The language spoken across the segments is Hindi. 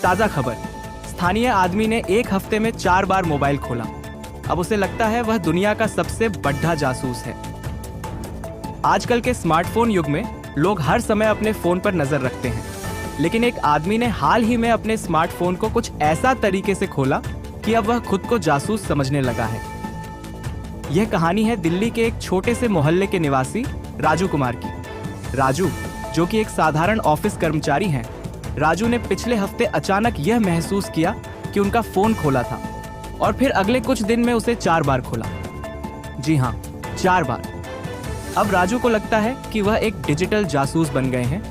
ताज़ा खबर, स्थानीय आदमी ने एक हफ्ते में 4 बार मोबाइल खोला। अब उसे लगता है वह दुनिया का सबसे बड़ा जासूस है। आजकल के स्मार्टफोन युग में लोग हर समय अपने फोन पर नजर रखते हैं, लेकिन एक आदमी ने हाल ही में अपने स्मार्टफोन को कुछ ऐसा तरीके से खोला कि अब वह खुद को जासूस समझने लगा है। यह कहानी है दिल्ली के एक छोटे से मोहल्ले के निवासी राजू कुमार की। राजू, जो कि एक साधारण ऑफिस कर्मचारी हैं, राजू ने पिछले हफ्ते अचानक यह महसूस किया कि उनका फोन खोला था और फिर अगले कुछ दिन में उसे 4 बार खोला। जी हाँ, 4 बार। अब राजू को लगता है कि वह एक डिजिटल जासूस बन गए हैं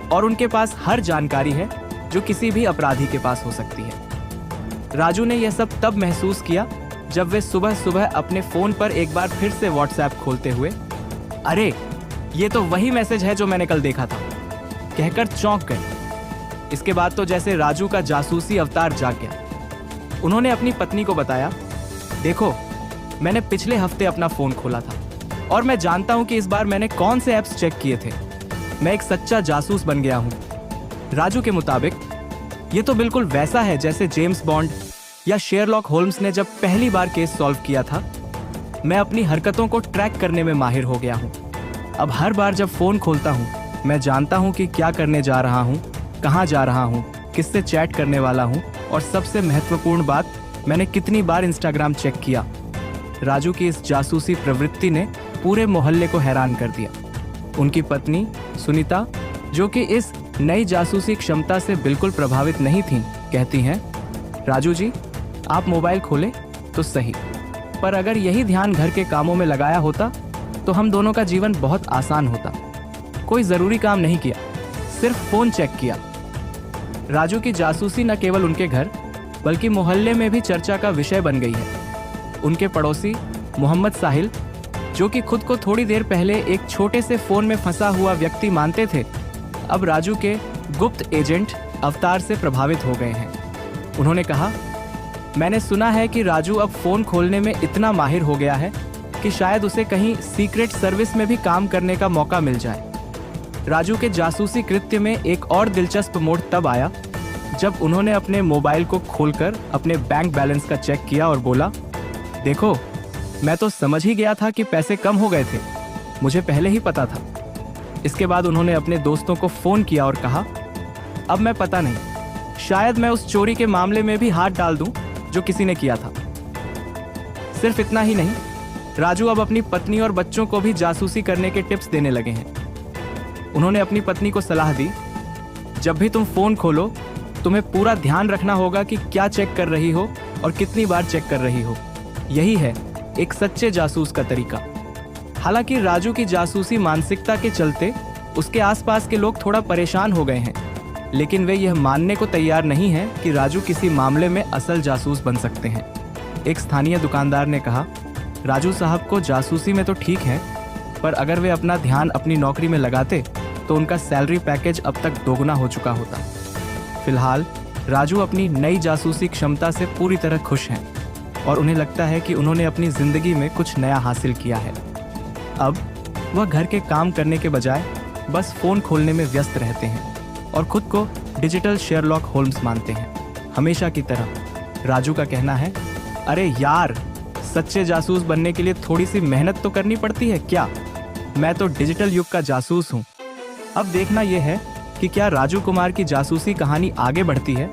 और उनके पास हर जानकारी है जो किसी भी अपराधी के पास हो सकती है। राजू ने यह सब तब महसूस किया जब वे सुबह सुबह अपने फोन पर एक बार फिर से व्हाट्सएप खोलते हुए, अरे ये तो वही मैसेज है जो मैंने कल देखा था, कहकर चौंक गए। इसके बाद तो जैसे राजू का जासूसी अवतार जाग गया। उन्होंने अपनी पत्नी को बताया, देखो मैंने पिछले हफ्ते अपना फोन खोला था और मैं जानता हूं कि इस बार मैंने कौन से ऐप्स चेक किए थे। मैं एक सच्चा जासूस बन गया हूं। राजू के मुताबिक ये तो बिल्कुल वैसा है जैसे जेम्स बॉन्ड या शेरलॉक होल्म्स ने जब पहली बार केस सॉल्व किया था। मैं अपनी हरकतों को ट्रैक करने में माहिर हो गया हूं। अब हर बार जब फोन खोलता हूं, मैं जानता हूं कि क्या करने जा रहा हूं, कहां जा रहा हूं, किससे चैट करने वाला हूं और सबसे महत्वपूर्ण बात, मैंने कितनी बार इंस्टाग्राम चेक किया। राजू की इस जासूसी प्रवृत्ति ने पूरे मोहल्ले को हैरान कर दिया। उनकी पत्नी सुनीता, जो कि इस नई जासूसी क्षमता से बिल्कुल प्रभावित नहीं थीं, कहती हैं, राजू जी, आप मोबाइल खोलें तो सही, पर अगर यही ध्यान घर के कामों में लगाया होता तो हम दोनों का जीवन बहुत आसान होता। कोई ज़रूरी काम नहीं किया, सिर्फ फ़ोन चेक किया। राजू की जासूसी न केवल उनके घर बल्कि मोहल्ले में भी चर्चा का विषय बन गई है। उनके पड़ोसी मोहम्मद साहिल, जो कि खुद को थोड़ी देर पहले एक छोटे से फ़ोन में फंसा हुआ व्यक्ति मानते थे, अब राजू के गुप्त एजेंट अवतार से प्रभावित हो गए हैं। उन्होंने कहा, मैंने सुना है कि राजू अब फ़ोन खोलने में इतना माहिर हो गया है कि शायद उसे कहीं सीक्रेट सर्विस में भी काम करने का मौका मिल जाए। राजू के जासूसी कृत्य में एक और दिलचस्प मोड़ तब आया जब उन्होंने अपने मोबाइल को खोलकर अपने बैंक बैलेंस का चेक किया और बोला, देखो मैं तो समझ ही गया था कि पैसे कम हो गए थे, मुझे पहले ही पता था। इसके बाद उन्होंने अपने दोस्तों को फ़ोन किया और कहा, अब मैं पता नहीं, शायद मैं उस चोरी के मामले में भी हाथ डाल दूं जो किसी ने किया था। सिर्फ इतना ही नहीं, राजू अब अपनी पत्नी और बच्चों को भी जासूसी करने के टिप्स देने लगे हैं। उन्होंने अपनी पत्नी को सलाह दी, जब भी तुम फोन खोलो तुम्हें पूरा ध्यान रखना होगा कि क्या चेक कर रही हो और कितनी बार चेक कर रही हो। यही है एक सच्चे जासूस का तरीका। हालांकि राजू की जासूसी मानसिकता के चलते उसके आसपास के लोग थोड़ा परेशान हो गए हैं, लेकिन वे यह मानने को तैयार नहीं हैं कि राजू किसी मामले में असल जासूस बन सकते हैं। एक स्थानीय दुकानदार ने कहा, राजू साहब को जासूसी में तो ठीक है, पर अगर वे अपना ध्यान अपनी नौकरी में लगाते तो उनका सैलरी पैकेज अब तक दोगुना हो चुका होता। फिलहाल राजू अपनी नई जासूसी क्षमता से पूरी तरह खुश हैं और उन्हें लगता है कि उन्होंने अपनी जिंदगी में कुछ नया हासिल किया है। अब वह घर के काम करने के बजाय बस फोन खोलने में व्यस्त रहते हैं और खुद को डिजिटल शेरलॉक होल्म्स मानते हैं। हमेशा की तरह राजू का कहना है, अरे यार, सच्चे जासूस बनने के लिए थोड़ी सी मेहनत तो करनी पड़ती है क्या? मैं तो डिजिटल युग का जासूस हूँ। अब देखना यह है कि क्या राजू कुमार की जासूसी कहानी आगे बढ़ती है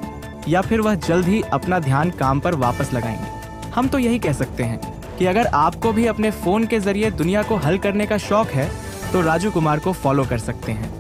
या फिर वह जल्द ही अपना ध्यान काम पर वापस लगाएंगे। हम तो यही कह सकते हैं कि अगर आपको भी अपने फ़ोन के जरिए दुनिया को हल करने का शौक है तो राजू कुमार को फॉलो कर सकते हैं।